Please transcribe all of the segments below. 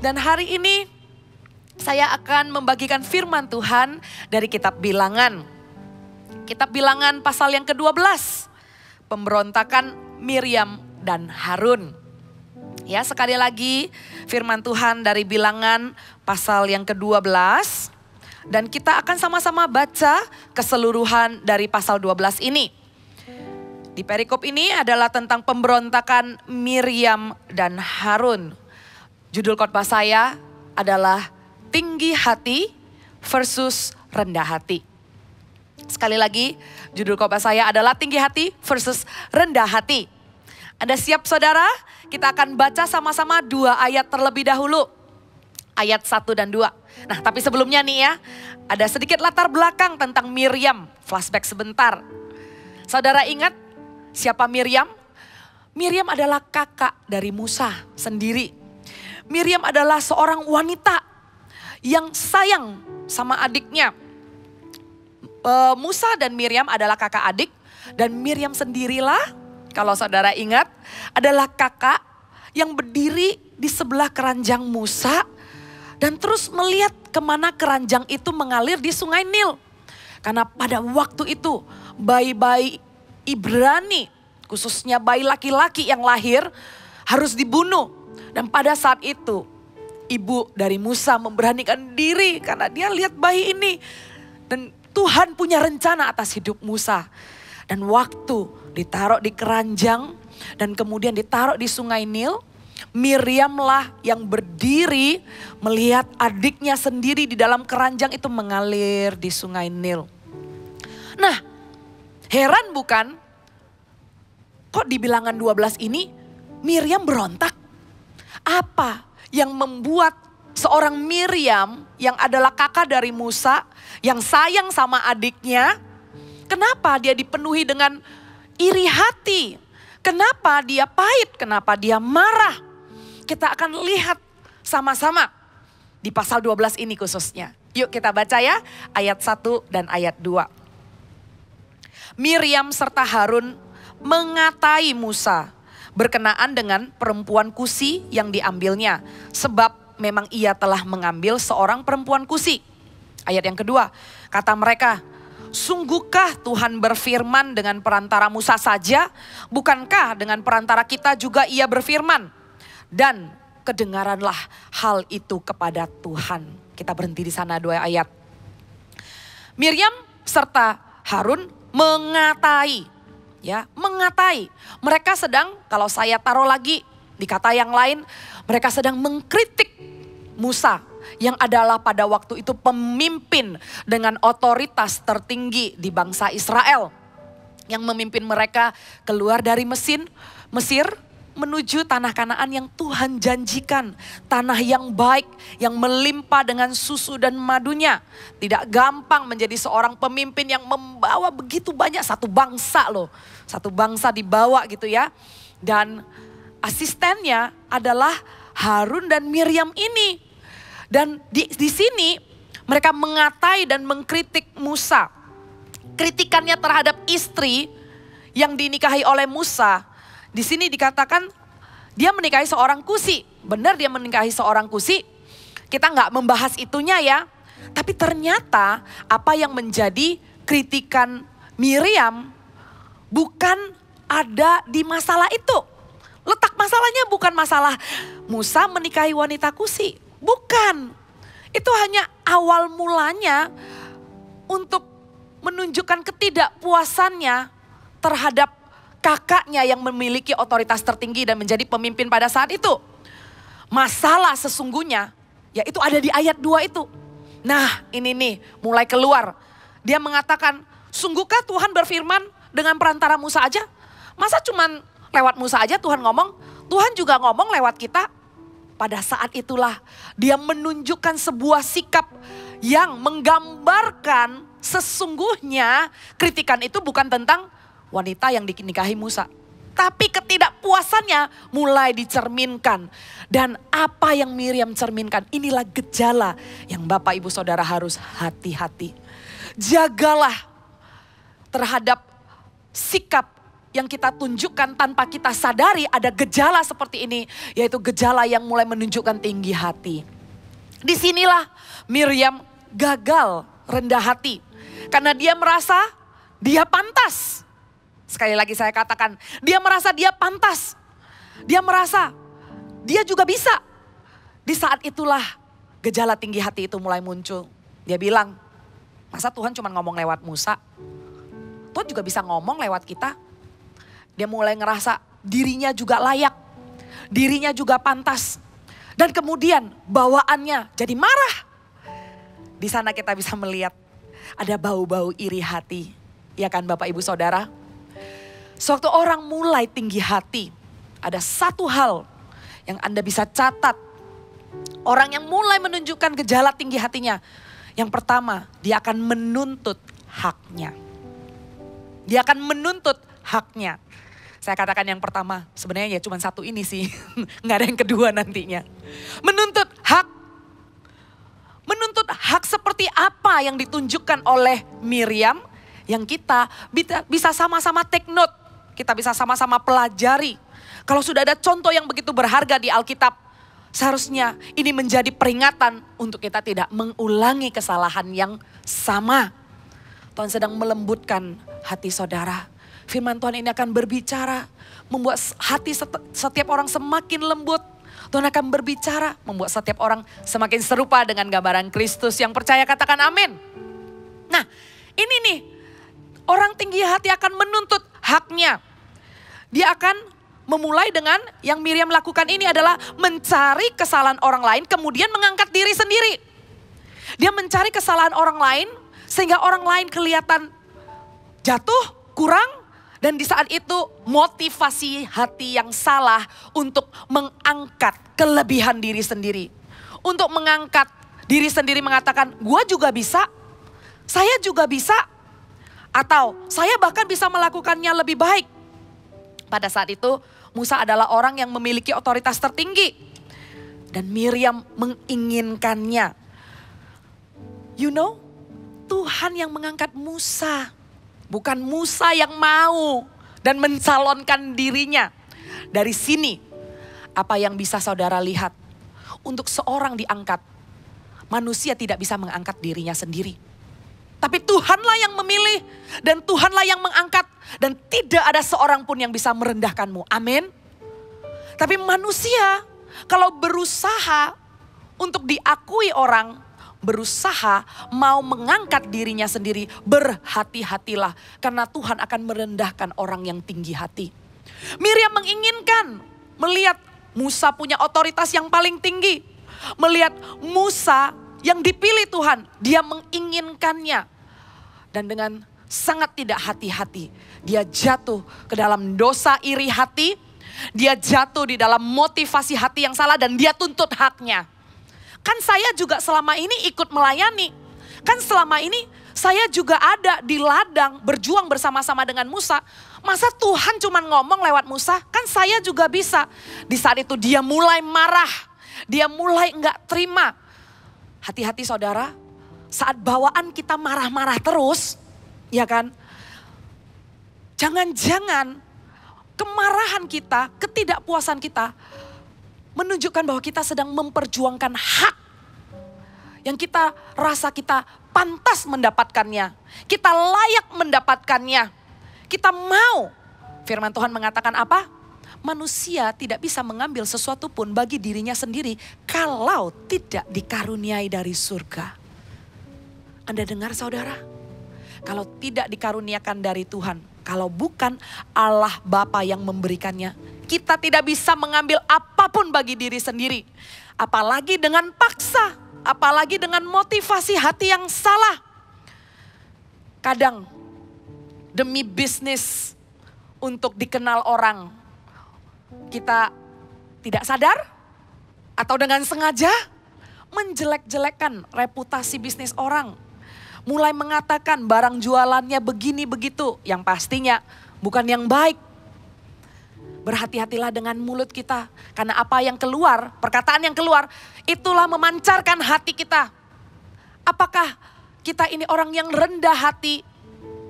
Dan hari ini saya akan membagikan firman Tuhan dari kitab Bilangan. Kitab Bilangan pasal yang ke-12. Pemberontakan Miriam dan Harun. Ya, sekali lagi firman Tuhan dari Bilangan pasal yang ke-12. Dan kita akan sama-sama baca keseluruhan dari pasal 12 ini. Di perikop ini adalah tentang pemberontakan Miriam dan Harun. Judul khotbah saya adalah tinggi hati versus rendah hati. Sekali lagi, judul khotbah saya adalah tinggi hati versus rendah hati. Anda siap saudara? Kita akan baca sama-sama 2 ayat terlebih dahulu. Ayat 1 dan 2. Nah, tapi sebelumnya nih ya, ada sedikit latar belakang tentang Miriam. Flashback sebentar. Saudara ingat siapa Miriam? Miriam adalah kakak dari Musa sendiri. Miriam adalah seorang wanita yang sayang sama adiknya. Musa dan Miriam adalah kakak adik. Dan Miriam sendirilah, kalau saudara ingat, adalah kakak yang berdiri di sebelah keranjang Musa. Dan terus melihat kemana keranjang itu mengalir di sungai Nil. Karena pada waktu itu bayi-bayi Ibrani, khususnya bayi laki-laki yang lahir harus dibunuh. Dan pada saat itu ibu dari Musa memberanikan diri karena dia lihat bayi ini. Dan Tuhan punya rencana atas hidup Musa. Dan waktu ditaruh di keranjang dan kemudian ditaruh di sungai Nil. Miriamlah yang berdiri melihat adiknya sendiri di dalam keranjang itu mengalir di sungai Nil. Nah, heran bukan? Kok di Bilangan 12 ini Miriam berontak? Apa yang membuat seorang Miriam yang adalah kakak dari Musa, yang sayang sama adiknya, kenapa dia dipenuhi dengan iri hati? Kenapa dia pahit? Kenapa dia marah? Kita akan lihat sama-sama di pasal 12 ini khususnya. Yuk kita baca ya ayat 1 dan ayat 2. Miriam serta Harun mengatai Musa berkenaan dengan perempuan Kusi yang diambilnya. Sebab memang ia telah mengambil seorang perempuan Kusi. Ayat yang kedua, kata mereka, sungguhkah Tuhan berfirman dengan perantara Musa saja? Bukankah dengan perantara kita juga ia berfirman? Dan kedengaranlah hal itu kepada Tuhan. Kita berhenti di sana 2 ayat. Miriam serta Harun mengatai. Ya, mengatai. Mereka sedang, kalau saya taruh lagi di kata yang lain, mereka sedang mengkritik Musa yang adalah pada waktu itu pemimpin dengan otoritas tertinggi di bangsa Israel. Yang memimpin mereka keluar dari Mesir menuju tanah Kanaan yang Tuhan janjikan. Tanah yang baik, yang melimpah dengan susu dan madunya. Tidak gampang menjadi seorang pemimpin yang membawa begitu banyak, satu bangsa loh. Satu bangsa dibawa gitu ya. Dan asistennya adalah Harun dan Miriam ini. Dan di sini mereka mengatai dan mengkritik Musa. Kritikannya terhadap istri yang dinikahi oleh Musa. Di sini dikatakan dia menikahi seorang Kusi. Benar dia menikahi seorang Kusi. Kita nggak membahas itunya ya. Tapi ternyata apa yang menjadi kritikan Miriam bukan ada di masalah itu. Letak masalahnya bukan masalah Musa menikahi wanita Kusi. Bukan. Itu hanya awal mulanya untuk menunjukkan ketidakpuasannya terhadap kakaknya yang memiliki otoritas tertinggi dan menjadi pemimpin pada saat itu. Masalah sesungguhnya yaitu ada di ayat 2 itu. Nah ini nih mulai keluar. Dia mengatakan, sungguhkah Tuhan berfirman dengan perantara Musa aja? Masa cuman lewat Musa aja Tuhan ngomong? Tuhan juga ngomong lewat kita. Pada saat itulah dia menunjukkan sebuah sikap yang menggambarkan sesungguhnya kritikan itu bukan tentang wanita yang dinikahi Musa. Tapi ketidakpuasannya mulai dicerminkan. Dan apa yang Miriam cerminkan, inilah gejala yang Bapak Ibu Saudara harus hati-hati. Jagalah terhadap sikap yang kita tunjukkan tanpa kita sadari ada gejala seperti ini. Yaitu gejala yang mulai menunjukkan tinggi hati. Disinilah Miriam gagal rendah hati. Karena dia merasa dia pantas. Sekali lagi saya katakan, dia merasa dia pantas. Dia merasa dia juga bisa. Di saat itulah gejala tinggi hati itu mulai muncul. Dia bilang, masa Tuhan cuma ngomong lewat Musa? Tuhan juga bisa ngomong lewat kita. Dia mulai ngerasa dirinya juga layak. Dirinya juga pantas. Dan kemudian bawaannya jadi marah. Di sana kita bisa melihat ada bau-bau iri hati. Ya kan Bapak Ibu Saudara? Sewaktu orang mulai tinggi hati, ada satu hal yang Anda bisa catat. Orang yang mulai menunjukkan gejala tinggi hatinya. Yang pertama, dia akan menuntut haknya. Dia akan menuntut haknya. Saya katakan yang pertama, sebenarnya ya cuma satu ini sih. Nggak ada yang kedua nantinya. Menuntut hak. Menuntut hak seperti apa yang ditunjukkan oleh Miriam. Yang kita bisa sama-sama take note. Kita bisa sama-sama pelajari. Kalau sudah ada contoh yang begitu berharga di Alkitab. Seharusnya ini menjadi peringatan untuk kita tidak mengulangi kesalahan yang sama. Tuhan sedang melembutkan hati saudara. Firman Tuhan ini akan berbicara, membuat hati setiap orang semakin lembut. Tuhan akan berbicara, membuat setiap orang semakin serupa dengan gambaran Kristus. Yang percaya katakan amin. Nah ini nih, orang tinggi hati akan menuntut haknya. Dia akan memulai dengan yang Miriam lakukan ini adalah mencari kesalahan orang lain, kemudian mengangkat diri sendiri. Dia mencari kesalahan orang lain, sehingga orang lain kelihatan jatuh, kurang. Dan di saat itu motivasi hati yang salah untuk mengangkat kelebihan diri sendiri. Untuk mengangkat diri sendiri mengatakan, gua juga bisa, saya juga bisa. Atau saya bahkan bisa melakukannya lebih baik. Pada saat itu Musa adalah orang yang memiliki otoritas tertinggi. Dan Miriam menginginkannya. You know, Tuhan yang mengangkat Musa. Bukan Musa yang mau dan mencalonkan dirinya. Dari sini apa yang bisa saudara lihat. Untuk seorang diangkat, manusia tidak bisa mengangkat dirinya sendiri. Tapi Tuhanlah yang memilih dan Tuhanlah yang mengangkat. Dan tidak ada seorang pun yang bisa merendahkanmu. Amin. Tapi manusia kalau berusaha untuk diakui orang, berusaha mau mengangkat dirinya sendiri, berhati-hatilah. Karena Tuhan akan merendahkan orang yang tinggi hati. Miriam menginginkan melihat Musa punya otoritas yang paling tinggi. Melihat Musa yang dipilih Tuhan, dia menginginkannya. Dan dengan sangat tidak hati-hati, dia jatuh ke dalam dosa iri hati. Dia jatuh di dalam motivasi hati yang salah dan dia tuntut haknya. Kan saya juga selama ini ikut melayani. Kan selama ini saya juga ada di ladang berjuang bersama-sama dengan Musa. Masa Tuhan cuma ngomong lewat Musa? Kan saya juga bisa. Di saat itu dia mulai marah. Dia mulai enggak terima. Hati-hati saudara, saat bawaan kita marah-marah terus, ya kan? Jangan-jangan kemarahan kita, ketidakpuasan kita menunjukkan bahwa kita sedang memperjuangkan hak yang kita rasa kita pantas mendapatkannya. Kita layak mendapatkannya. Kita mau. Firman Tuhan mengatakan apa? Manusia tidak bisa mengambil sesuatu pun bagi dirinya sendiri kalau tidak dikaruniai dari surga. Anda dengar saudara? Kalau tidak dikaruniakan dari Tuhan, kalau bukan Allah Bapa yang memberikannya, kita tidak bisa mengambil apapun bagi diri sendiri. Apalagi dengan paksa, apalagi dengan motivasi hati yang salah. Kadang demi bisnis untuk dikenal orang, kita tidak sadar atau dengan sengaja menjelek-jelekan reputasi bisnis orang. Mulai mengatakan barang jualannya begini begitu, yang pastinya bukan yang baik. Berhati-hatilah dengan mulut kita. Karena apa yang keluar, perkataan yang keluar, itulah memancarkan hati kita. Apakah kita ini orang yang rendah hati,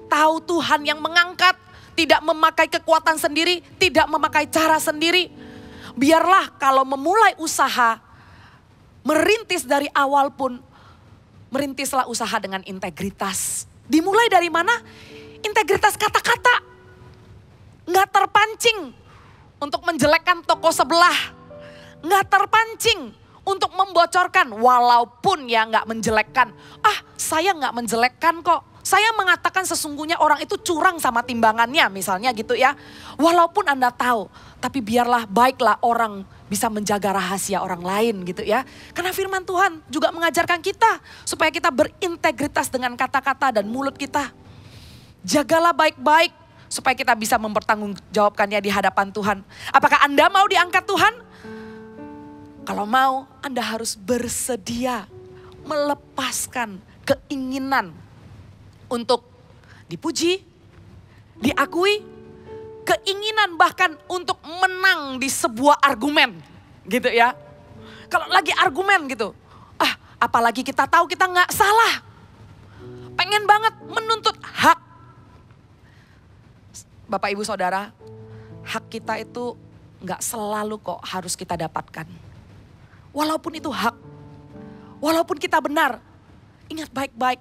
tahu Tuhan yang mengangkat, tidak memakai kekuatan sendiri, tidak memakai cara sendiri. Biarlah kalau memulai usaha, merintis dari awal pun, merintislah usaha dengan integritas. Dimulai dari mana? Integritas kata-kata. Nggak terpancing untuk menjelekkan toko sebelah. Nggak terpancing untuk membocorkan, walaupun ya nggak menjelekkan. Saya nggak menjelekkan kok. Saya mengatakan sesungguhnya orang itu curang sama timbangannya misalnya gitu ya. Walaupun Anda tahu, tapi biarlah baiklah orang bisa menjaga rahasia orang lain gitu ya. Karena firman Tuhan juga mengajarkan kita supaya kita berintegritas dengan kata-kata dan mulut kita. Jagalah baik-baik supaya kita bisa mempertanggungjawabkannya di hadapan Tuhan. Apakah Anda mau diangkat Tuhan? Kalau mau, Anda harus bersedia melepaskan keinginan untuk dipuji, diakui, keinginan bahkan untuk menang di sebuah argumen gitu ya. Kalau lagi argumen gitu, apalagi kita tahu kita nggak salah. Pengen banget menuntut hak. Bapak Ibu Saudara, hak kita itu nggak selalu kok harus kita dapatkan. Walaupun itu hak, walaupun kita benar, ingat baik-baik,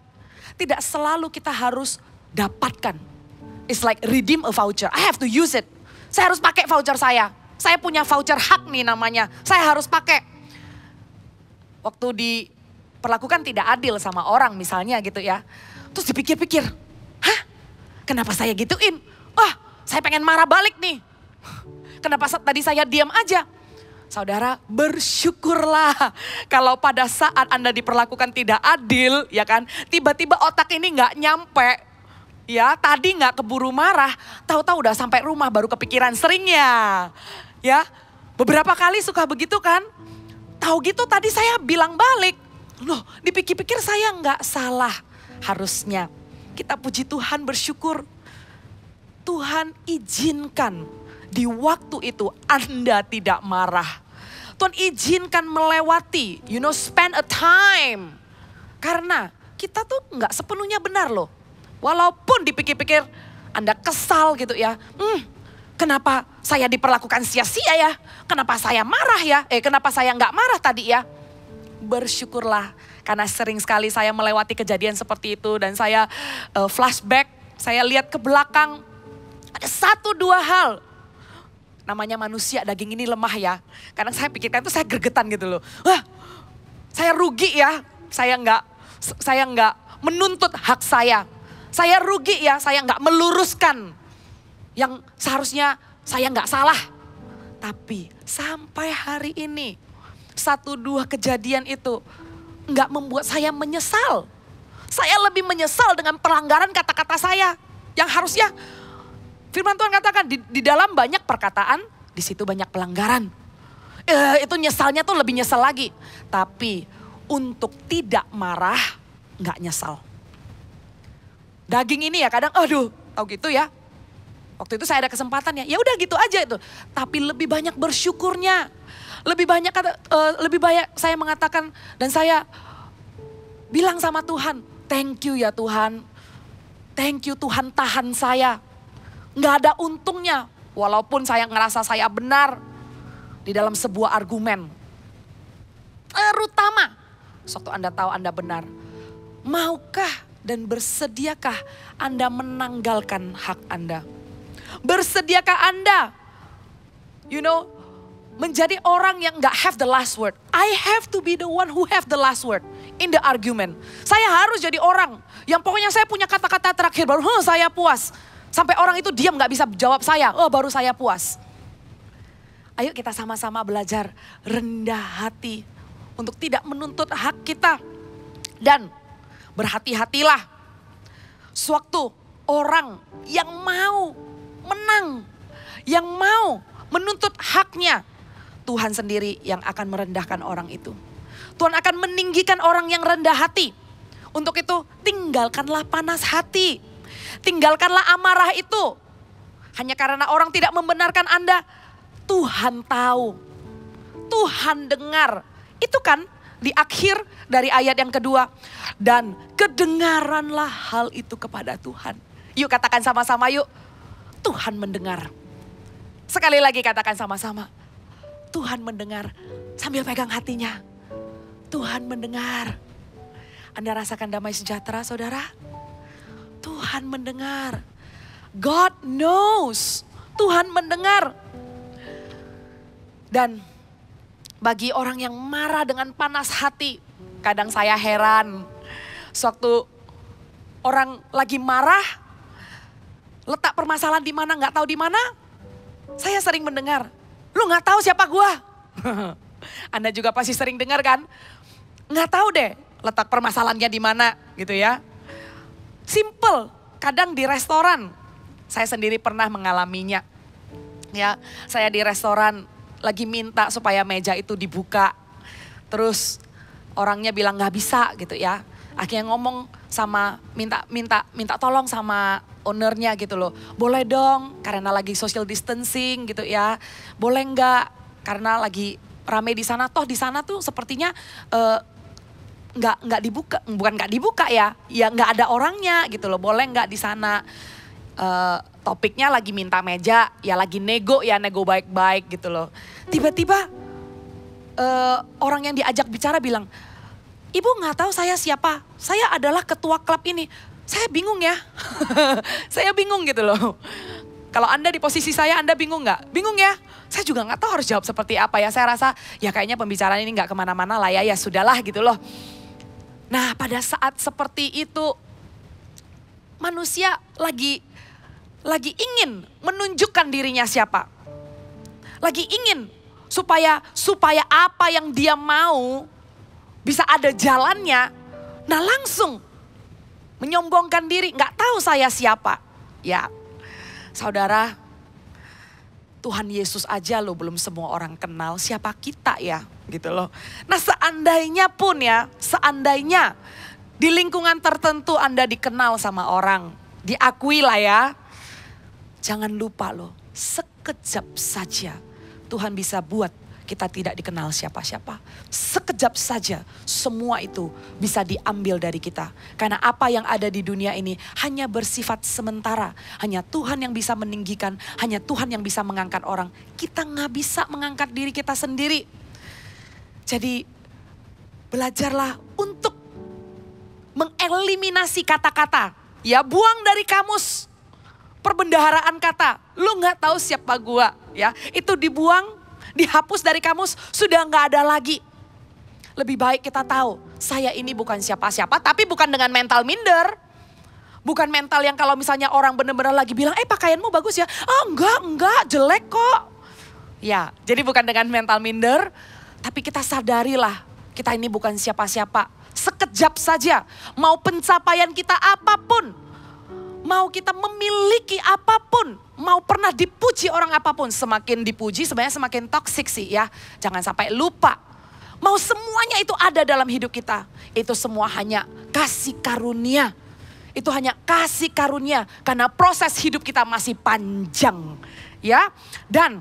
tidak selalu kita harus dapatkan. It's like redeem a voucher. I have to use it. Saya harus pakai voucher saya. Saya punya voucher hak nih namanya. Saya harus pakai. Waktu diperlakukan tidak adil sama orang misalnya gitu ya. Terus dipikir-pikir, kenapa saya gituin? Saya pengen marah balik nih. Kenapa tadi saya diam aja? Saudara, bersyukurlah kalau pada saat Anda diperlakukan tidak adil, ya kan? Tiba-tiba otak ini nggak nyampe. Ya, tadi nggak keburu marah, tahu-tahu udah sampai rumah baru kepikiran seringnya. Ya, beberapa kali suka begitu kan? Tahu gitu tadi saya bilang balik. Loh, dipikir-pikir saya nggak salah. Harusnya kita puji Tuhan, bersyukur. Tuhan izinkan di waktu itu Anda tidak marah. Tuhan izinkan melewati, spend a time. Karena kita tuh nggak sepenuhnya benar loh. Walaupun dipikir-pikir Anda kesal gitu ya. Kenapa saya diperlakukan sia-sia ya? Kenapa saya marah ya? Kenapa saya nggak marah tadi ya? Bersyukurlah karena sering sekali saya melewati kejadian seperti itu. Dan saya flashback, saya lihat ke belakang. Ada 1-2 hal. Namanya manusia daging ini lemah ya. Kadang saya pikirkan itu saya gregetan gitu loh. Saya rugi ya. Saya nggak menuntut hak saya. Saya rugi ya, saya nggak meluruskan yang seharusnya saya nggak salah. Tapi sampai hari ini 1-2 kejadian itu nggak membuat saya menyesal. Saya lebih menyesal dengan pelanggaran kata-kata saya yang harusnya firman Tuhan katakan di dalam banyak perkataan, di situ banyak pelanggaran. Itu nyesalnya tuh lebih nyesal lagi. Tapi untuk tidak marah, nggak nyesal. Daging ini ya kadang, tahu gitu ya. Waktu itu saya ada kesempatan ya udah gitu aja itu. Tapi lebih banyak bersyukurnya. Lebih banyak saya mengatakan dan saya bilang sama Tuhan, thank you ya Tuhan. Thank you Tuhan tahan saya. Nggak ada untungnya. Walaupun saya ngerasa saya benar di dalam sebuah argumen. Terutama, waktu Anda tahu Anda benar. Maukah dan bersediakah Anda menanggalkan hak Anda? Bersediakah Anda, menjadi orang yang nggak have the last word? I have to be the one who have the last word in the argument. Saya harus jadi orang yang pokoknya saya punya kata-kata terakhir baru saya puas. Sampai orang itu diam gak bisa jawab saya, baru saya puas. Ayo kita sama-sama belajar rendah hati untuk tidak menuntut hak kita. Dan berhati-hatilah sewaktu orang yang mau menang, yang mau menuntut haknya, Tuhan sendiri yang akan merendahkan orang itu. Tuhan akan meninggikan orang yang rendah hati. Untuk itu tinggalkanlah panas hati. Tinggalkanlah amarah itu. Hanya karena orang tidak membenarkan Anda. Tuhan tahu. Tuhan dengar. Itu kan di akhir dari ayat yang kedua. Dan kedengaranlah hal itu kepada Tuhan. Yuk katakan sama-sama yuk. Tuhan mendengar. Sekali lagi katakan sama-sama, Tuhan mendengar. Sambil pegang hatinya, Tuhan mendengar. Anda rasakan damai sejahtera saudara? Tuhan mendengar. God knows. Tuhan mendengar. Dan bagi orang yang marah dengan panas hati, kadang saya heran. Sewaktu orang lagi marah, letak permasalahan di mana, nggak tahu di mana, saya sering mendengar, lu nggak tahu siapa gua. Anda juga pasti sering dengar kan? Nggak tahu deh letak permasalahannya di mana gitu ya. Simple, kadang di restoran, saya sendiri pernah mengalaminya. Ya, saya di restoran lagi minta supaya meja itu dibuka. Terus orangnya bilang nggak bisa gitu ya. Akhirnya ngomong sama minta tolong sama ownernya gitu loh. Boleh dong karena lagi social distancing gitu ya. Boleh nggak karena lagi rame di sana. Toh di sana tuh sepertinya nggak dibuka, bukan nggak dibuka ya nggak ada orangnya gitu loh. Boleh nggak di sana? Topiknya lagi minta meja, ya lagi nego baik-baik gitu loh. Tiba-tiba orang yang diajak bicara bilang, Ibu nggak tahu saya siapa, saya adalah ketua klub ini. Saya bingung ya, saya bingung gitu loh. Kalau Anda di posisi saya, Anda bingung nggak? Bingung ya, saya juga nggak tahu harus jawab seperti apa ya. Saya rasa ya kayaknya pembicaraan ini nggak kemana-mana lah ya sudahlah gitu loh. Nah pada saat seperti itu, manusia lagi ingin menunjukkan dirinya siapa. Lagi ingin supaya apa yang dia mau bisa ada jalannya. Nah langsung menyombongkan diri, nggak tahu saya siapa. Ya saudara, Tuhan Yesus aja loh belum semua orang kenal, siapa kita ya gitu loh. Nah seandainya pun ya, seandainya di lingkungan tertentu Anda dikenal sama orang, diakui lah ya. Jangan lupa loh, sekejap saja Tuhan bisa buat kita tidak dikenal siapa-siapa. Sekejap saja semua itu bisa diambil dari kita. Karena apa yang ada di dunia ini hanya bersifat sementara. Hanya Tuhan yang bisa meninggikan, hanya Tuhan yang bisa mengangkat orang. Kita nggak bisa mengangkat diri kita sendiri. Jadi belajarlah untuk mengeliminasi kata-kata. Ya buang dari kamus perbendaharaan kata. Lu nggak tahu siapa gua ya. Itu dibuang. Dihapus dari kamus, sudah nggak ada lagi. Lebih baik kita tahu, saya ini bukan siapa-siapa, tapi bukan dengan mental minder. Bukan mental yang kalau misalnya orang benar-benar lagi bilang, pakaianmu bagus ya. Oh enggak, jelek kok. Ya, jadi bukan dengan mental minder, tapi kita sadarilah, kita ini bukan siapa-siapa. Sekejap saja, mau pencapaian kita apapun, mau kita memiliki apapun, mau pernah dipuji orang apapun, semakin dipuji sebenarnya semakin toksik sih ya. Jangan sampai lupa. Mau semuanya itu ada dalam hidup kita. Itu semua hanya kasih karunia. Itu hanya kasih karunia karena proses hidup kita masih panjang. Ya. Dan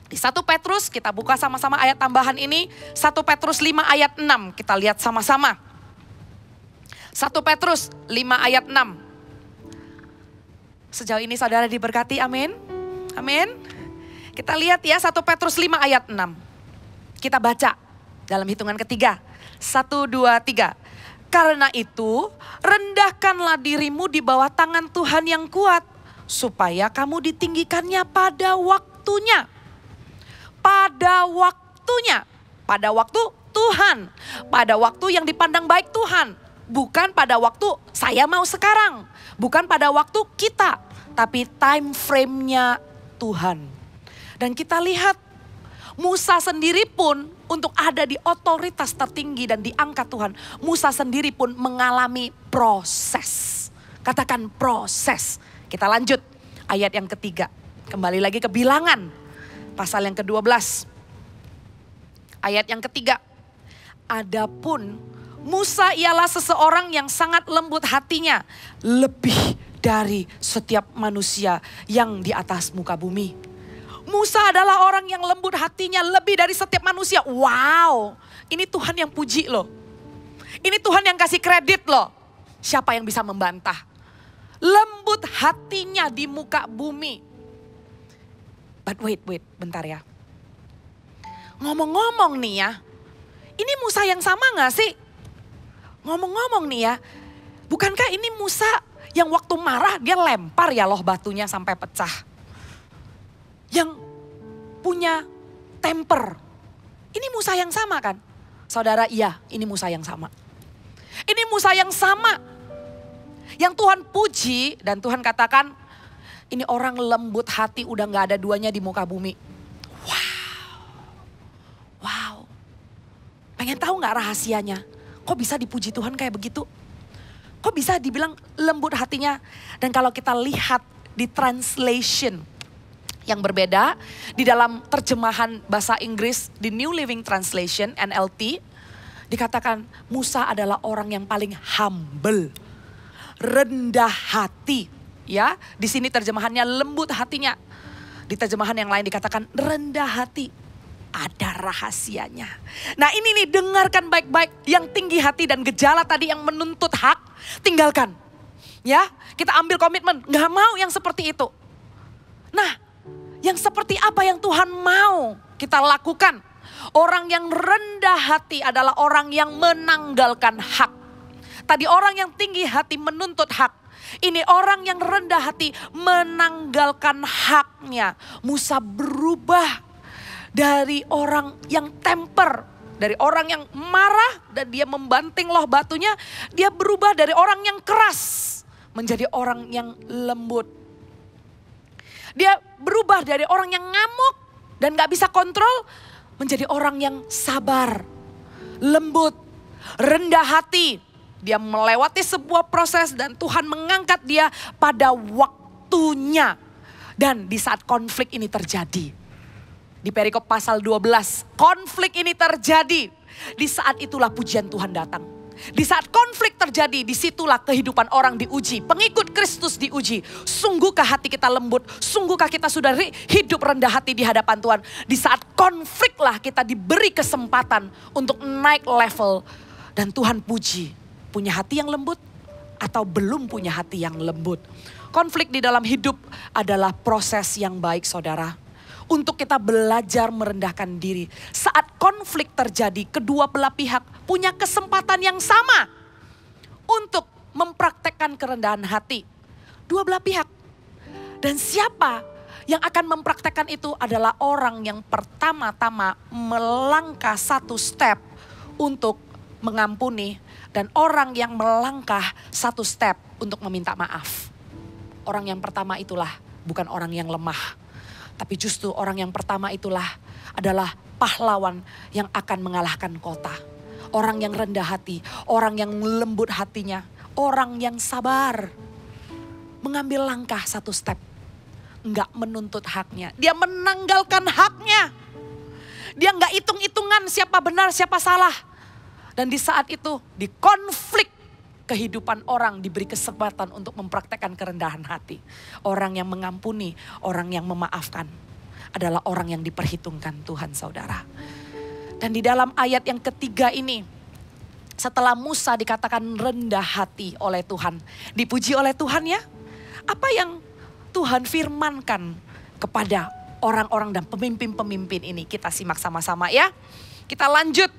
di 1 Petrus kita buka sama-sama ayat tambahan ini. 1 Petrus 5 ayat 6 kita lihat sama-sama. 1 Petrus 5 ayat 6. Sejauh ini saudara diberkati, amin. Amin. Kita lihat ya 1 Petrus 5 ayat 6. Kita baca dalam hitungan ketiga. 1, 2, 3. Karena itu rendahkanlah dirimu di bawah tangan Tuhan yang kuat. Supaya kamu ditinggikannya pada waktunya. Pada waktunya. Pada waktu Tuhan. Pada waktu yang dipandang baik Tuhan. Bukan pada waktu saya mau sekarang. Bukan pada waktu kita, tapi time frame-nya Tuhan. Dan kita lihat Musa sendiri pun untuk ada di otoritas tertinggi dan diangkat Tuhan. Musa sendiri pun mengalami proses. Katakan proses. Kita lanjut ayat yang ketiga. Kembali lagi ke Bilangan pasal yang ke-12. Ayat yang ketiga. Adapun Musa ialah seseorang yang sangat lembut hatinya, lebih dari setiap manusia yang di atas muka bumi. Musa adalah orang yang lembut hatinya lebih dari setiap manusia. Wow, ini Tuhan yang puji loh. Ini Tuhan yang kasih kredit loh. Siapa yang bisa membantah? Lembut hatinya di muka bumi. But wait, bentar ya. Ngomong-ngomong nih ya, ini Musa yang sama gak sih? Ngomong-ngomong nih ya, bukankah ini Musa yang waktu marah dia lempar ya loh batunya sampai pecah? Yang punya temper. Ini Musa yang sama kan? Saudara, iya, ini Musa yang sama. Ini Musa yang sama. Yang Tuhan puji dan Tuhan katakan, ini orang lembut hati udah gak ada duanya di muka bumi. Wow. Pengen tahu gak rahasianya? Kok bisa dipuji Tuhan kayak begitu? Kok bisa dibilang lembut hatinya? Dan kalau kita lihat di translation yang berbeda, di dalam terjemahan bahasa Inggris di New Living Translation NLT, dikatakan Musa adalah orang yang paling humble, rendah hati. Ya, di sini terjemahannya lembut hatinya. Di terjemahan yang lain dikatakan rendah hati. Ada rahasianya. Nah ini nih, dengarkan baik-baik. Yang tinggi hati dan gejala tadi yang menuntut hak, tinggalkan. Ya, kita ambil komitmen, gak mau yang seperti itu. Nah, yang seperti apa yang Tuhan mau kita lakukan? Orang yang rendah hati adalah orang yang menanggalkan hak. Tadi orang yang tinggi hati menuntut hak. Ini orang yang rendah hati menanggalkan haknya. Musa berubah dari orang yang temper, dari orang yang marah dan dia membanting loh batunya. Dia berubah dari orang yang keras menjadi orang yang lembut. Dia berubah dari orang yang ngamuk dan gak bisa kontrol menjadi orang yang sabar, lembut, rendah hati. Dia melewati sebuah proses dan Tuhan mengangkat dia pada waktunya. Dan di saat konflik ini terjadi, di perikop pasal 12, konflik ini terjadi. Di saat itulah pujian Tuhan datang. Di saat konflik terjadi, disitulah kehidupan orang diuji. Pengikut Kristus diuji. Sungguhkah hati kita lembut? Sungguhkah kita sudah hidup rendah hati di hadapan Tuhan? Di saat konfliklah kita diberi kesempatan untuk naik level. Dan Tuhan puji, punya hati yang lembut atau belum punya hati yang lembut. Konflik di dalam hidup adalah proses yang baik, saudara. Untuk kita belajar merendahkan diri. Saat konflik terjadi, kedua belah pihak punya kesempatan yang sama untuk mempraktekkan kerendahan hati. Dua belah pihak. Dan siapa yang akan mempraktekkan itu adalah orang yang pertama-tama melangkah satu step untuk mengampuni. Dan orang yang melangkah satu step untuk meminta maaf. Orang yang pertama itulah bukan orang yang lemah. Tapi justru orang yang pertama itulah adalah pahlawan yang akan mengalahkan kota. Orang yang rendah hati, orang yang lembut hatinya, orang yang sabar. Mengambil langkah satu step. Enggak menuntut haknya, dia menanggalkan haknya. Dia enggak hitung-hitungan siapa benar, siapa salah. Dan di saat itu, di konflik kehidupan orang diberi kesempatan untuk mempraktekkan kerendahan hati. Orang yang mengampuni, orang yang memaafkan adalah orang yang diperhitungkan Tuhan, saudara. Dan di dalam ayat yang ketiga ini, setelah Musa dikatakan rendah hati oleh Tuhan, dipuji oleh Tuhan ya. Apa yang Tuhan firmankan kepada orang-orang dan pemimpin-pemimpin ini? Kita simak sama-sama ya. Kita lanjut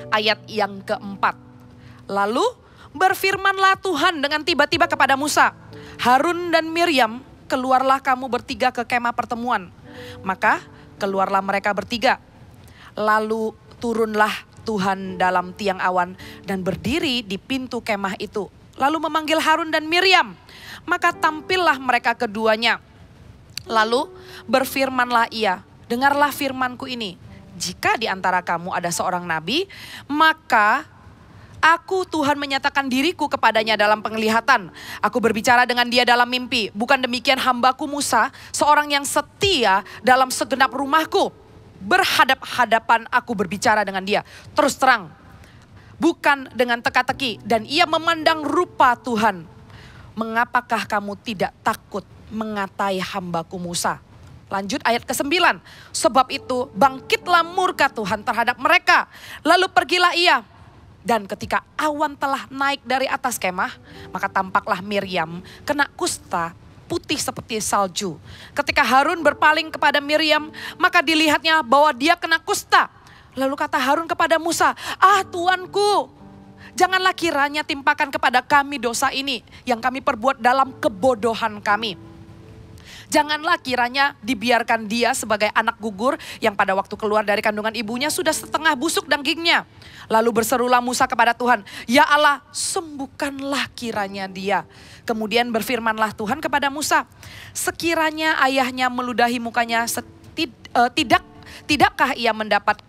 ayat yang keempat. Lalu berfirmanlah Tuhan dengan tiba-tiba kepada Musa, Harun dan Miriam, keluarlah kamu bertiga ke kemah pertemuan. Maka keluarlah mereka bertiga. Lalu turunlah Tuhan dalam tiang awan dan berdiri di pintu kemah itu. Lalu memanggil Harun dan Miriam. Maka tampillah mereka keduanya. Lalu berfirmanlah ia, dengarlah firmanku ini. Jika di antara kamu ada seorang nabi, maka aku Tuhan menyatakan diriku kepadanya dalam penglihatan. Aku berbicara dengan dia dalam mimpi. Bukan demikian hambaku Musa, seorang yang setia dalam segenap rumahku. Berhadap-hadapan aku berbicara dengan dia. Terus terang, bukan dengan teka-teki. Dan ia memandang rupa Tuhan. Mengapakah kamu tidak takut mengatai hambaku Musa? Lanjut ayat ke-9. Sebab itu bangkitlah murka Tuhan terhadap mereka. Lalu pergilah ia. Dan ketika awan telah naik dari atas kemah, maka tampaklah Miriam kena kusta putih seperti salju. Ketika Harun berpaling kepada Miriam, maka dilihatnya bahwa dia kena kusta. Lalu kata Harun kepada Musa, Tuanku, janganlah kiranya timpakan kepada kami dosa ini yang kami perbuat dalam kebodohan kami. Janganlah kiranya dibiarkan dia sebagai anak gugur yang pada waktu keluar dari kandungan ibunya sudah setengah busuk dagingnya. Lalu berserulah Musa kepada Tuhan, ya Allah, sembuhkanlah kiranya dia. Kemudian berfirmanlah Tuhan kepada Musa, sekiranya ayahnya meludahi mukanya, tidakkah ia mendapat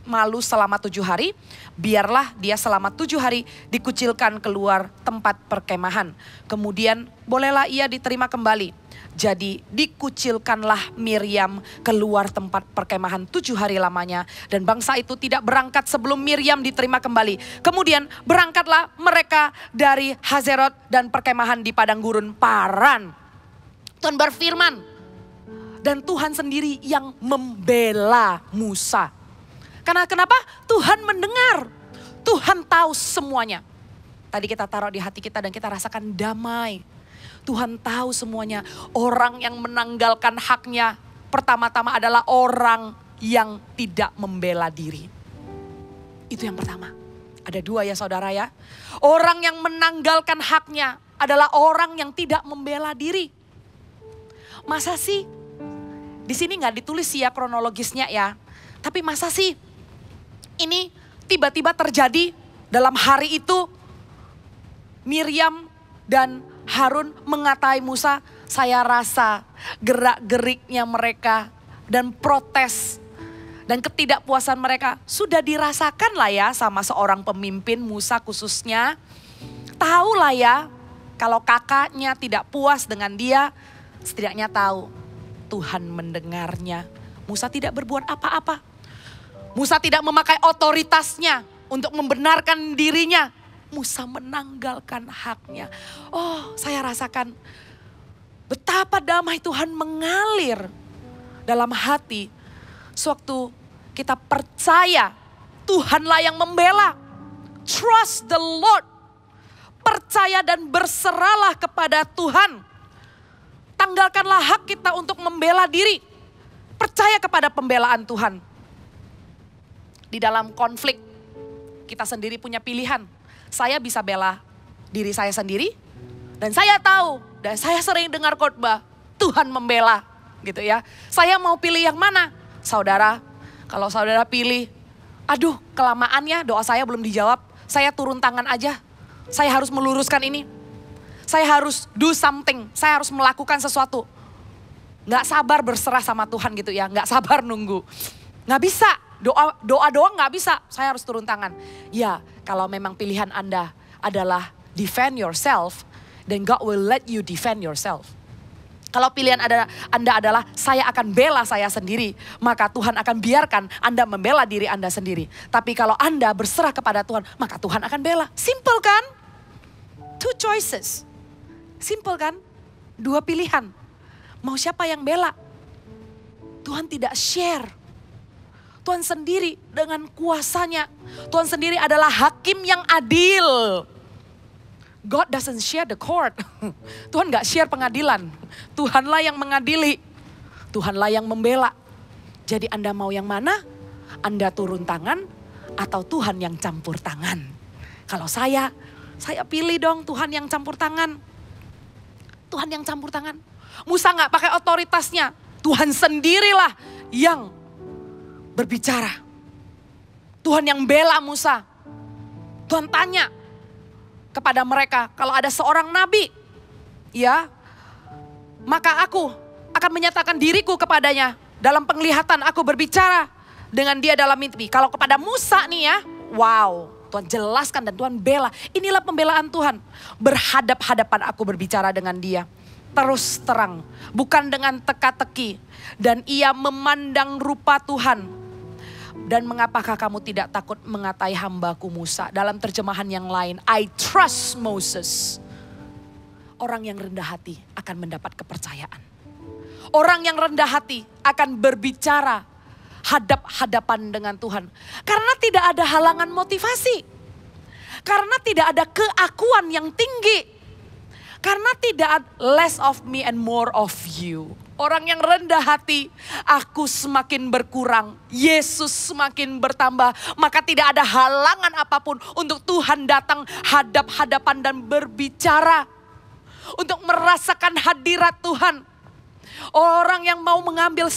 malu selama 7 hari? Biarlah dia selama 7 hari dikucilkan keluar tempat perkemahan. Kemudian bolehlah ia diterima kembali. Jadi dikucilkanlah Miriam keluar tempat perkemahan 7 hari lamanya. Dan bangsa itu tidak berangkat sebelum Miriam diterima kembali. Kemudian berangkatlah mereka dari Hazerot dan perkemahan di padang gurun Paran. Tuhan berfirman, dan Tuhan sendiri yang membela Musa. Karena kenapa? Tuhan mendengar. Tuhan tahu semuanya. Tadi kita taruh di hati kita dan kita rasakan damai. Tuhan tahu semuanya. Orang yang menanggalkan haknya pertama-tama adalah orang yang tidak membela diri. Itu yang pertama. Ada 2 ya saudara ya. Orang yang menanggalkan haknya adalah orang yang tidak membela diri. Masa sih? Di sini nggak ditulis ya kronologisnya ya. Tapi masa sih ini tiba-tiba terjadi dalam hari itu? Miriam dan Harun mengatai Musa. Saya rasa gerak-geriknya mereka dan protes dan ketidakpuasan mereka sudah dirasakan lah ya sama seorang pemimpin, Musa khususnya. Tahu lah ya kalau kakaknya tidak puas dengan dia, setidaknya tahu Tuhan mendengarnya. Musa tidak berbuat apa-apa. Musa tidak memakai otoritasnya untuk membenarkan dirinya. Musa menanggalkan haknya. Oh, saya rasakan betapa damai Tuhan mengalir dalam hati sewaktu kita percaya Tuhanlah yang membela. Trust the Lord. Percaya dan berserahlah kepada Tuhan. Tanggalkanlah hak kita untuk membela diri. Percaya kepada pembelaan Tuhan. Di dalam konflik kita sendiri punya pilihan. Saya bisa bela diri saya sendiri dan saya tahu dan saya sering dengar khotbah Tuhan membela gitu ya. Saya mau pilih yang mana? Saudara, kalau saudara pilih, aduh kelamaannya doa saya belum dijawab, saya turun tangan aja. Saya harus meluruskan ini. Saya harus do something, saya harus melakukan sesuatu. Gak sabar berserah sama Tuhan gitu ya, gak sabar nunggu. Gak bisa, doa doang gak bisa, saya harus turun tangan. Ya, kalau memang pilihan Anda adalah defend yourself, then God will let you defend yourself. Kalau pilihan Anda adalah saya akan bela saya sendiri, maka Tuhan akan biarkan Anda membela diri Anda sendiri. Tapi kalau Anda berserah kepada Tuhan, maka Tuhan akan bela. Simple kan? 2 choices. Simple kan? 2 pilihan. Mau siapa yang bela? Tuhan tidak share. Tuhan sendiri dengan kuasanya. Tuhan sendiri adalah hakim yang adil. God doesn't share the court. Tuhan gak share pengadilan. Tuhanlah yang mengadili. Tuhanlah yang membela. Jadi Anda mau yang mana? Anda turun tangan atau Tuhan yang campur tangan? Kalau saya pilih dong Tuhan yang campur tangan. Tuhan yang campur tangan. Musa gak pakai otoritasnya. Tuhan sendirilah yang berbicara. Tuhan yang bela Musa. Tuhan tanya kepada mereka, kalau ada seorang nabi, ya, maka aku akan menyatakan diriku kepadanya. Dalam penglihatan aku berbicara dengan dia dalam mimpi. Kalau kepada Musa nih ya, wow, Tuhan jelaskan dan Tuhan bela. Inilah pembelaan Tuhan. Berhadap-hadapan aku berbicara dengan dia. Terus terang, bukan dengan teka-teki. Dan ia memandang rupa Tuhan. Dan mengapakah kamu tidak takut mengatai hambaku Musa? Dalam terjemahan yang lain, I trust Moses. Orang yang rendah hati akan mendapat kepercayaan. Orang yang rendah hati akan berbicara hadap-hadapan dengan Tuhan. Karena tidak ada halangan motivasi. Karena tidak ada keakuan yang tinggi. Karena tidak ada less of me and more of you. Orang yang rendah hati, aku semakin berkurang, Yesus semakin bertambah. Maka tidak ada halangan apapun untuk Tuhan datang hadap-hadapan dan berbicara. Untuk merasakan hadirat Tuhan. Orang yang mau mengambil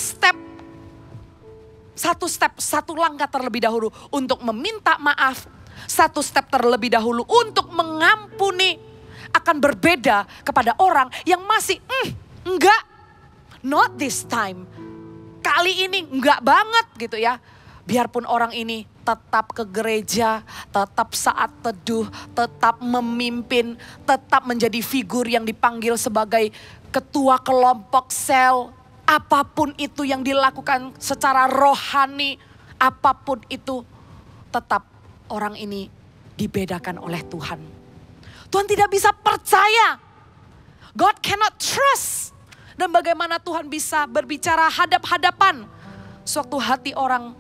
satu langkah terlebih dahulu untuk meminta maaf. Satu step terlebih dahulu untuk mengampuni. Akan berbeda kepada orang yang masih enggak. Not this time. Kali ini enggak banget gitu ya. Biarpun orang ini tetap ke gereja, tetap saat teduh, tetap memimpin, tetap menjadi figur yang dipanggil sebagai ketua kelompok sel. Apapun itu yang dilakukan secara rohani, apapun itu tetap orang ini dibedakan oleh Tuhan. Tuhan tidak bisa percaya. God cannot trust. Dan bagaimana Tuhan bisa berbicara hadap-hadapan. Suatu hati orang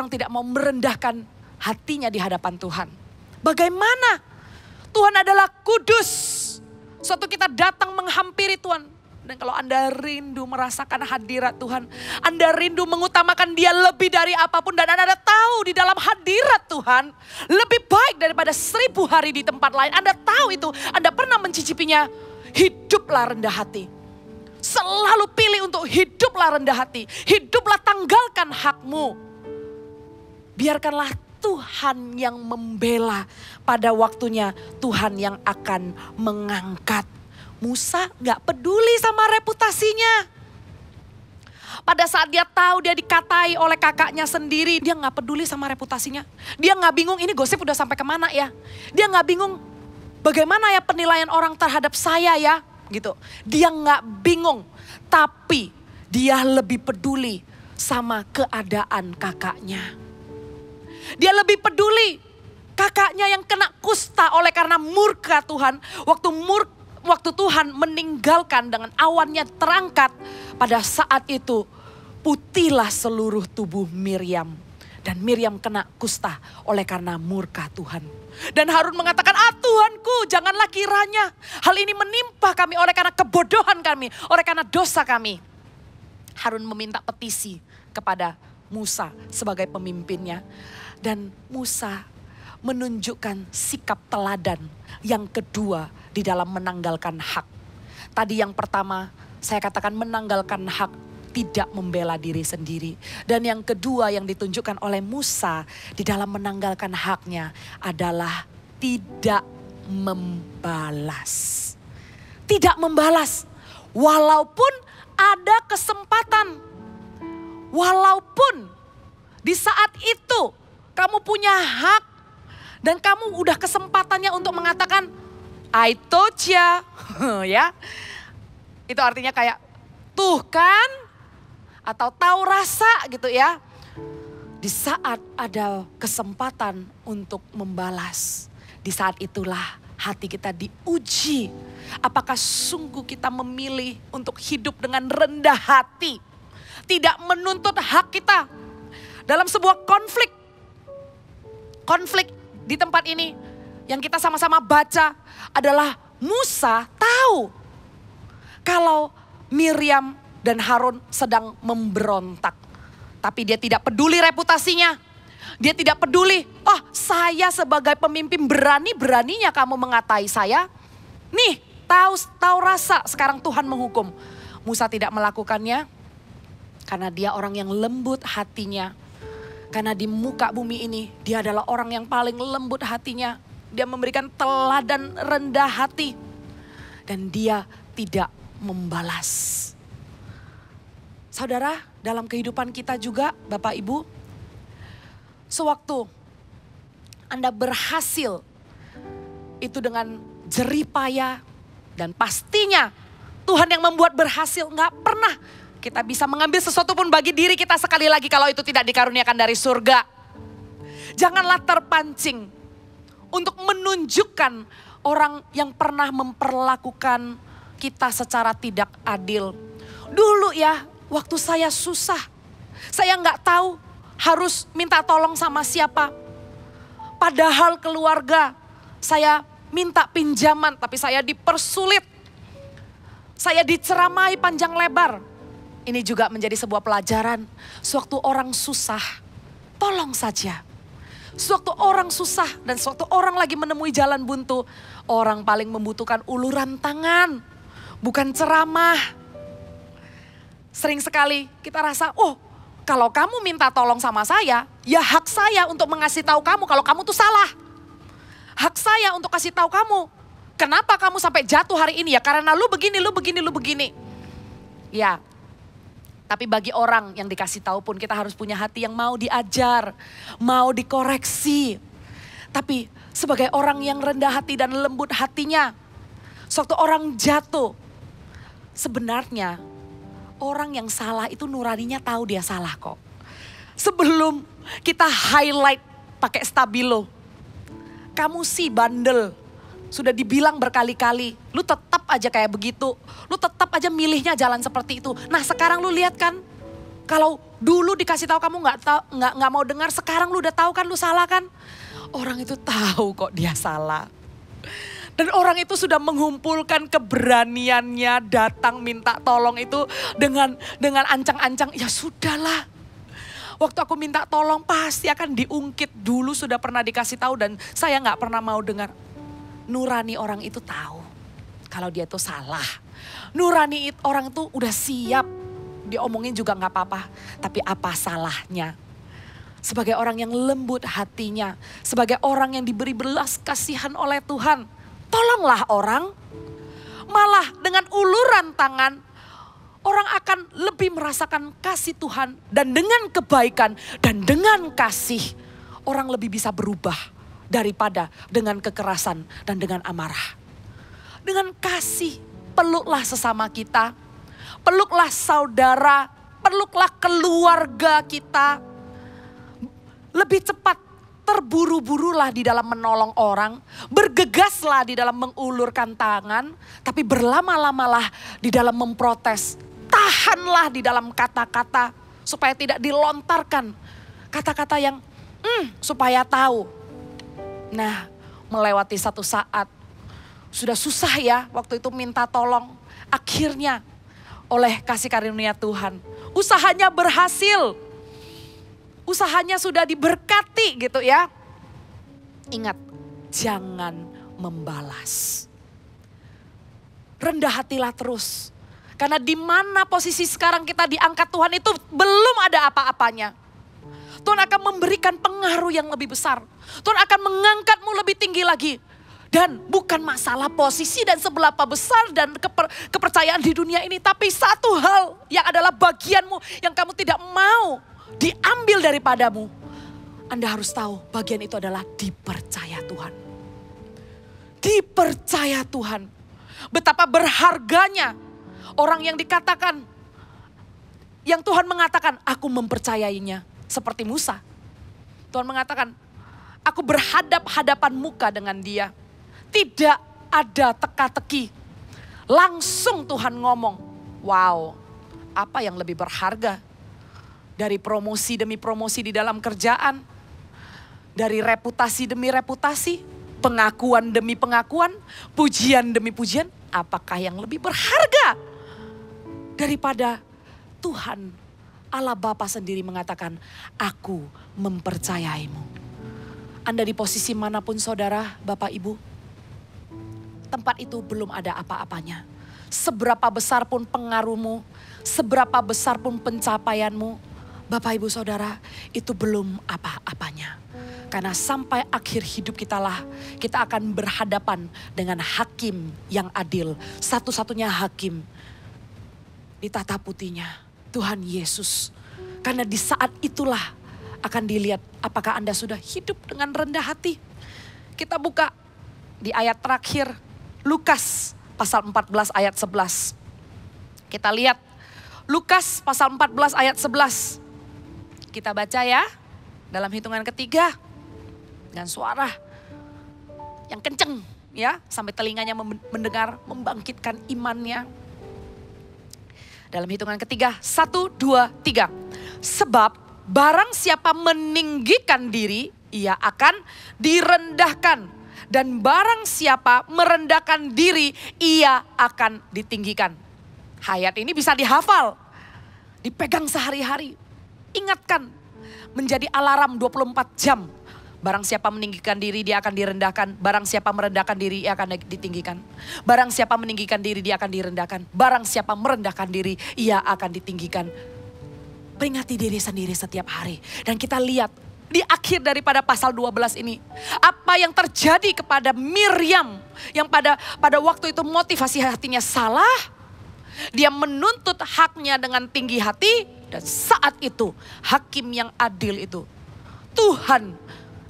tidak mau merendahkan hatinya di hadapan Tuhan. Bagaimana? Tuhan adalah kudus. Suatu kita datang menghampiri Tuhan. Dan kalau Anda rindu merasakan hadirat Tuhan. Anda rindu mengutamakan Dia lebih dari apapun. Dan Anda tahu di dalam hadirat Tuhan. Lebih baik daripada 1000 hari di tempat lain. Anda tahu itu. Anda pernah mencicipinya. Hiduplah rendah hati. Selalu pilih untuk hiduplah rendah hati. Hiduplah tanggalkan hakmu. Biarkanlah Tuhan yang membela. Pada waktunya Tuhan yang akan mengangkat. Musa gak peduli sama reputasinya. Pada saat dia tahu dia dikatai oleh kakaknya sendiri. Dia gak peduli sama reputasinya. Dia gak bingung ini gosip udah sampai kemana ya. Dia gak bingung bagaimana ya penilaian orang terhadap saya ya. Gitu. Dia gak bingung. Tapi dia lebih peduli sama keadaan kakaknya. Dia lebih peduli kakaknya yang kena kusta oleh karena murka Tuhan. Waktu Tuhan meninggalkan dengan awannya terangkat. Pada saat itu putihlah seluruh tubuh Miriam. Dan Miriam kena kusta oleh karena murka Tuhan. Dan Harun mengatakan, Tuhanku janganlah kiranya hal ini menimpa kami oleh karena kebodohan kami. Oleh karena dosa kami. Harun meminta petisi kepada Musa sebagai pemimpinnya. Dan Musa menunjukkan sikap teladan yang kedua di dalam menanggalkan hak. Tadi yang pertama saya katakan menanggalkan hak tidak membela diri sendiri. Dan yang kedua yang ditunjukkan oleh Musa di dalam menanggalkan haknya adalah tidak membalas. Tidak membalas. Walaupun ada kesempatan. Walaupun di saat itu kamu punya hak. Dan kamu udah kesempatannya untuk mengatakan I told ya. Ya. Itu artinya kayak tuh kan. Atau tahu rasa gitu ya. Di saat ada kesempatan untuk membalas. Di saat itulah hati kita diuji. Apakah sungguh kita memilih untuk hidup dengan rendah hati. Tidak menuntut hak kita. Dalam sebuah konflik. Konflik di tempat ini. Yang kita sama-sama baca adalah Musa tahu. Kalau Miriam dan Harun sedang memberontak. Tapi dia tidak peduli reputasinya. Dia tidak peduli, saya sebagai pemimpin berani-beraninya kamu mengatai saya. Nih, tahu rasa sekarang Tuhan menghukum. Musa tidak melakukannya karena dia orang yang lembut hatinya. Karena di muka bumi ini dia adalah orang yang paling lembut hatinya. Dia memberikan teladan rendah hati. Dan dia tidak membalas. Saudara, dalam kehidupan kita juga Bapak Ibu, sewaktu Anda berhasil itu dengan jerih payah dan pastinya Tuhan yang membuat berhasil, nggak pernah kita bisa mengambil sesuatu pun bagi diri kita sekali lagi kalau itu tidak dikaruniakan dari surga. Janganlah terpancing untuk menunjukkan orang yang pernah memperlakukan kita secara tidak adil. Dulu ya, waktu saya susah, saya nggak tahu harus minta tolong sama siapa. Padahal keluarga saya minta pinjaman tapi saya dipersulit. Saya diceramai panjang lebar. Ini juga menjadi sebuah pelajaran. Sewaktu orang susah, tolong saja. Sewaktu orang susah dan sewaktu orang lagi menemui jalan buntu, orang paling membutuhkan uluran tangan, bukan ceramah. Sering sekali kita rasa, oh kalau kamu minta tolong sama saya, ya hak saya untuk mengasih tahu kamu kalau kamu tuh salah. Hak saya untuk kasih tahu kamu, kenapa kamu sampai jatuh hari ini ya karena lu begini, lu begini, lu begini. Ya, tapi bagi orang yang dikasih tahu pun kita harus punya hati yang mau diajar, mau dikoreksi. Tapi sebagai orang yang rendah hati dan lembut hatinya, sewaktu orang jatuh, sebenarnya orang yang salah itu nuraninya tahu dia salah kok. Sebelum kita highlight pakai stabilo, kamu sih bandel. Sudah dibilang berkali-kali, lu tetap aja kayak begitu. Lu tetap aja milihnya jalan seperti itu. Nah sekarang lu lihat kan, kalau dulu dikasih tahu kamu nggak mau dengar, sekarang lu udah tahu kan lu salah kan? Orang itu tahu kok dia salah. Dan orang itu sudah mengumpulkan keberaniannya datang minta tolong itu dengan ancang-ancang, ya sudahlah. Waktu aku minta tolong pasti akan diungkit, dulu sudah pernah dikasih tahu dan saya nggak pernah mau dengar. Nurani orang itu tahu kalau dia itu salah. Nurani orang itu udah siap, diomongin juga nggak apa-apa. Tapi apa salahnya? Sebagai orang yang lembut hatinya, sebagai orang yang diberi belas kasihan oleh Tuhan, tolonglah orang. Malah dengan uluran tangan, orang akan lebih merasakan kasih Tuhan. Dan dengan kebaikan dan dengan kasih, orang lebih bisa berubah daripada dengan kekerasan dan dengan amarah. Dengan kasih, peluklah sesama kita, peluklah saudara, peluklah keluarga kita. Lebih cepat, terburu-burulah di dalam menolong orang, bergegaslah di dalam mengulurkan tangan, tapi berlama-lamalah di dalam memprotes. Tahanlah di dalam kata-kata supaya tidak dilontarkan kata-kata yang supaya tahu. Nah, melewati satu saat, sudah susah ya waktu itu minta tolong. Akhirnya oleh kasih karunia Tuhan, usahanya berhasil. Usahanya sudah diberkati gitu ya. Ingat, jangan membalas. Rendah hatilah terus. Karena di mana posisi sekarang kita diangkat Tuhan itu belum ada apa-apanya. Tuhan akan memberikan pengaruh yang lebih besar. Tuhan akan mengangkatmu lebih tinggi lagi. Dan bukan masalah posisi dan seberapa besar dan kepercayaan di dunia ini. Tapi satu hal yang adalah bagianmu yang kamu tidak mau diambil daripadamu. Anda harus tahu bagian itu adalah dipercaya Tuhan. Dipercaya Tuhan. Betapa berharganya orang yang dikatakan, yang Tuhan mengatakan aku mempercayainya. Seperti Musa. Tuhan mengatakan, aku berhadap-hadapan muka dengan dia. Tidak ada teka-teki. Langsung Tuhan ngomong. Wow, apa yang lebih berharga? Dari promosi demi promosi di dalam kerjaan. Dari reputasi demi reputasi. Pengakuan demi pengakuan. Pujian demi pujian. Apakah yang lebih berharga? Daripada Tuhan Allah Bapa sendiri mengatakan, aku mempercayaimu. Anda di posisi manapun saudara, Bapak Ibu, tempat itu belum ada apa-apanya. Seberapa besar pun pengaruhmu, seberapa besar pun pencapaianmu, Bapak Ibu Saudara, itu belum apa-apanya. Karena sampai akhir hidup kita akan berhadapan dengan hakim yang adil. Satu-satunya hakim di tata putihnya. Tuhan Yesus. Karena di saat itulah akan dilihat apakah Anda sudah hidup dengan rendah hati. Kita buka di ayat terakhir Lukas pasal 14 ayat 11. Kita lihat Lukas pasal 14 ayat 11. Kita baca ya dalam hitungan ketiga dengan suara yang kenceng ya sampai telinganya mendengar, membangkitkan imannya. Dalam hitungan ketiga, 1, 2, 3. Sebab barang siapa meninggikan diri, ia akan direndahkan. Dan barang siapa merendahkan diri, ia akan ditinggikan. Ayat ini bisa dihafal, dipegang sehari-hari. Ingatkan, menjadi alarm 24 jam. Barang siapa meninggikan diri, dia akan direndahkan. Barang siapa merendahkan diri, ia akan ditinggikan. Barang siapa meninggikan diri, dia akan direndahkan. Barang siapa merendahkan diri, ia akan ditinggikan. Peringati diri sendiri setiap hari. Dan kita lihat di akhir daripada pasal 12 ini, apa yang terjadi kepada Miriam yang pada waktu itu motivasi hatinya salah. Dia menuntut haknya dengan tinggi hati, dan saat itu hakim yang adil itu, Tuhan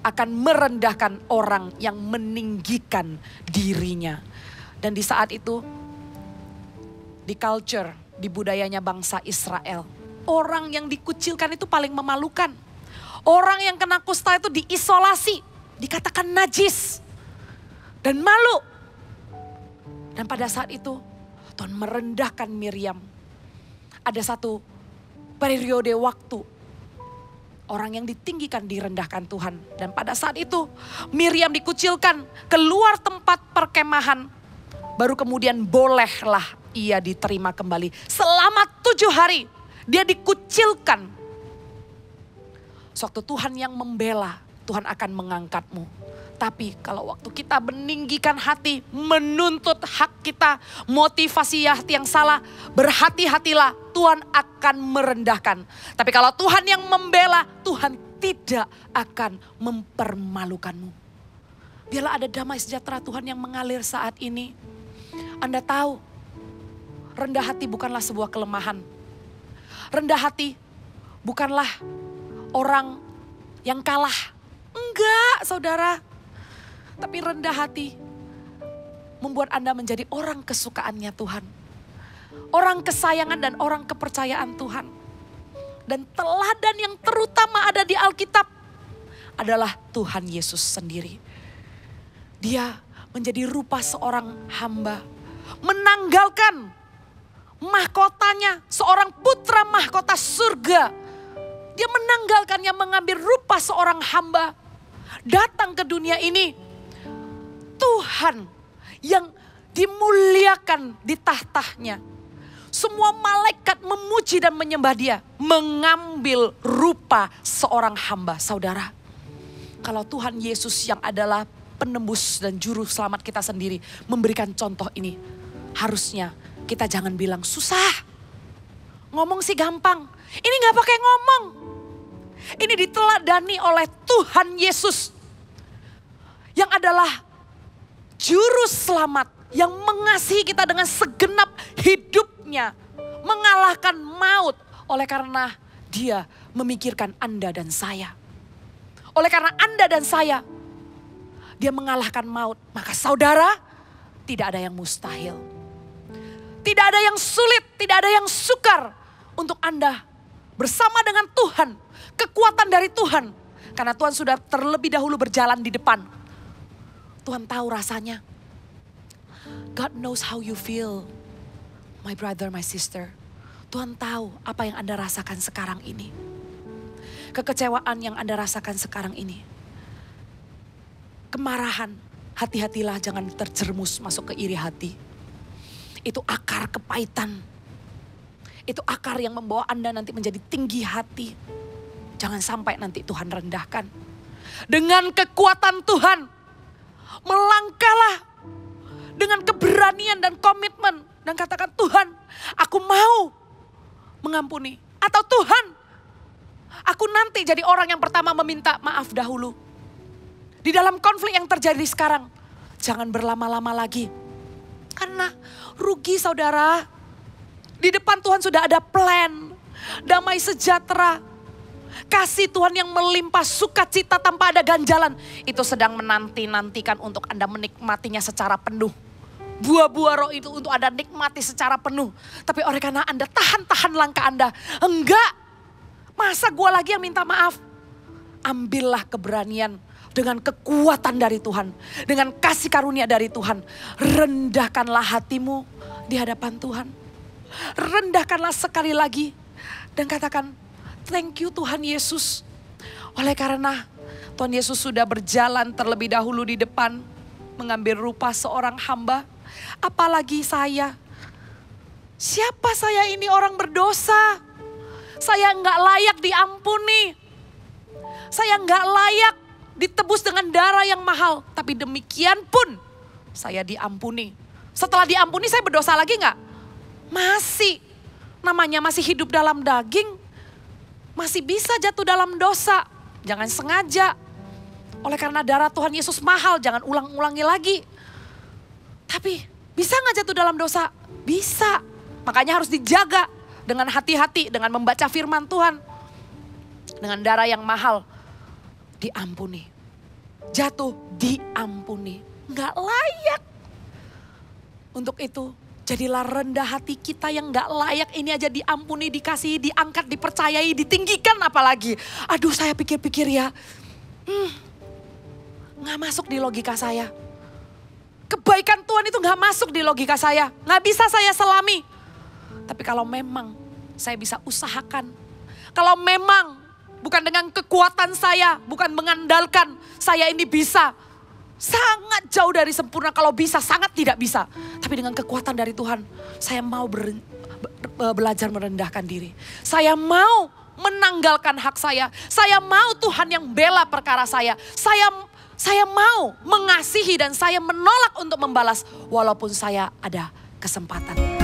akan merendahkan orang yang meninggikan dirinya. Dan di saat itu, di culture, di budayanya bangsa Israel, orang yang dikucilkan itu paling memalukan. Orang yang kena kusta itu diisolasi, dikatakan najis dan malu. Dan pada saat itu Tuhan merendahkan Miriam. Ada satu periode waktu orang yang ditinggikan direndahkan Tuhan. Dan pada saat itu Miriam dikucilkan keluar tempat perkemahan. Baru kemudian bolehlah ia diterima kembali. Selama 7 hari dia dikucilkan. Waktu Tuhan yang membela, Tuhan akan mengangkatmu. Tapi kalau waktu kita meninggikan hati, menuntut hak kita, motivasi hati yang salah, berhati-hatilah, Tuhan akan merendahkan. Tapi kalau Tuhan yang membela, Tuhan tidak akan mempermalukanmu. Biarlah ada damai sejahtera Tuhan yang mengalir saat ini. Anda tahu, rendah hati bukanlah sebuah kelemahan. Rendah hati bukanlah orang yang kalah. Enggak, saudara. Tapi rendah hati membuat Anda menjadi orang kesukaannya Tuhan. Orang kesayangan dan orang kepercayaan Tuhan. Dan teladan yang terutama ada di Alkitab adalah Tuhan Yesus sendiri. Dia menjadi rupa seorang hamba. Menanggalkan mahkotanya, seorang putra mahkota surga. Dia menanggalkannya, mengambil rupa seorang hamba. Datang ke dunia ini. Tuhan yang dimuliakan di tahtanya. Semua malaikat memuji dan menyembah dia. Mengambil rupa seorang hamba. Saudara, kalau Tuhan Yesus yang adalah penembus dan juru selamat kita sendiri memberikan contoh ini. Harusnya kita jangan bilang susah. Ngomong sih gampang. Ini gak pakai ngomong. Ini diteladani oleh Tuhan Yesus. Yang adalah juru selamat. Yang mengasihi kita dengan segenap hidupnya. Mengalahkan maut. Oleh karena dia memikirkan Anda dan saya. Oleh karena Anda dan saya. Dia mengalahkan maut. Maka saudara, tidak ada yang mustahil. Tidak ada yang sulit, tidak ada yang sukar untuk Anda bersama dengan Tuhan. Kekuatan dari Tuhan. Karena Tuhan sudah terlebih dahulu berjalan di depan. Tuhan tahu rasanya. God knows how you feel, my brother, my sister. Tuhan tahu apa yang Anda rasakan sekarang ini. Kekecewaan yang Anda rasakan sekarang ini. Kemarahan, hati-hatilah jangan terjerumus masuk ke iri hati. Itu akar kepahitan. Itu akar yang membawa Anda nanti menjadi tinggi hati. Jangan sampai nanti Tuhan rendahkan. Dengan kekuatan Tuhan, melangkahlah dengan keberanian dan komitmen. Dan katakan, Tuhan, aku mau mengampuni. Atau Tuhan, aku nanti jadi orang yang pertama meminta maaf dahulu. Di dalam konflik yang terjadi sekarang, jangan berlama-lama lagi. Karena rugi saudara. Di depan Tuhan sudah ada plan. Damai sejahtera. Kasih Tuhan yang melimpah, sukacita tanpa ada ganjalan. Itu sedang menanti-nantikan untuk Anda menikmatinya secara penuh. Buah-buah roh itu untuk Anda nikmati secara penuh. Tapi oleh karena Anda tahan-tahan langkah Anda. Enggak. Masa gue lagi yang minta maaf? Ambillah keberanian dengan kekuatan dari Tuhan. Dengan kasih karunia dari Tuhan. Rendahkanlah hatimu di hadapan Tuhan. Rendahkanlah sekali lagi. Dan katakan, thank you Tuhan Yesus. Oleh karena Tuhan Yesus sudah berjalan terlebih dahulu di depan. mengambil rupa seorang hamba. Apalagi saya. Siapa saya ini orang berdosa? Saya nggak layak diampuni. Saya nggak layak ditebus dengan darah yang mahal. Tapi demikian pun saya diampuni. Setelah diampuni saya berdosa lagi nggak? Masih. Namanya masih hidup dalam daging. Masih bisa jatuh dalam dosa. Jangan sengaja. Oleh karena darah Tuhan Yesus mahal, jangan ulang-ulangi lagi. Tapi bisa nggak jatuh dalam dosa? Bisa. Makanya harus dijaga dengan hati-hati, dengan membaca firman Tuhan. Dengan darah yang mahal, diampuni. Jatuh, diampuni. Nggak layak. Untuk itu, jadilah rendah hati kita yang nggak layak ini aja diampuni, dikasihi, diangkat, dipercayai, ditinggikan apalagi. Aduh, saya pikir-pikir ya. Nggak masuk di logika saya. Kebaikan Tuhan itu nggak masuk di logika saya. Nggak bisa saya selami. Tapi kalau memang saya bisa usahakan. Kalau memang bukan dengan kekuatan saya, bukan mengandalkan saya ini bisa. Sangat jauh dari sempurna, kalau bisa sangat tidak bisa. Tapi dengan kekuatan dari Tuhan, saya mau belajar merendahkan diri. Saya mau menanggalkan hak saya. Saya mau Tuhan yang bela perkara saya. Saya mau mengasihi dan saya menolak untuk membalas walaupun saya ada kesempatan.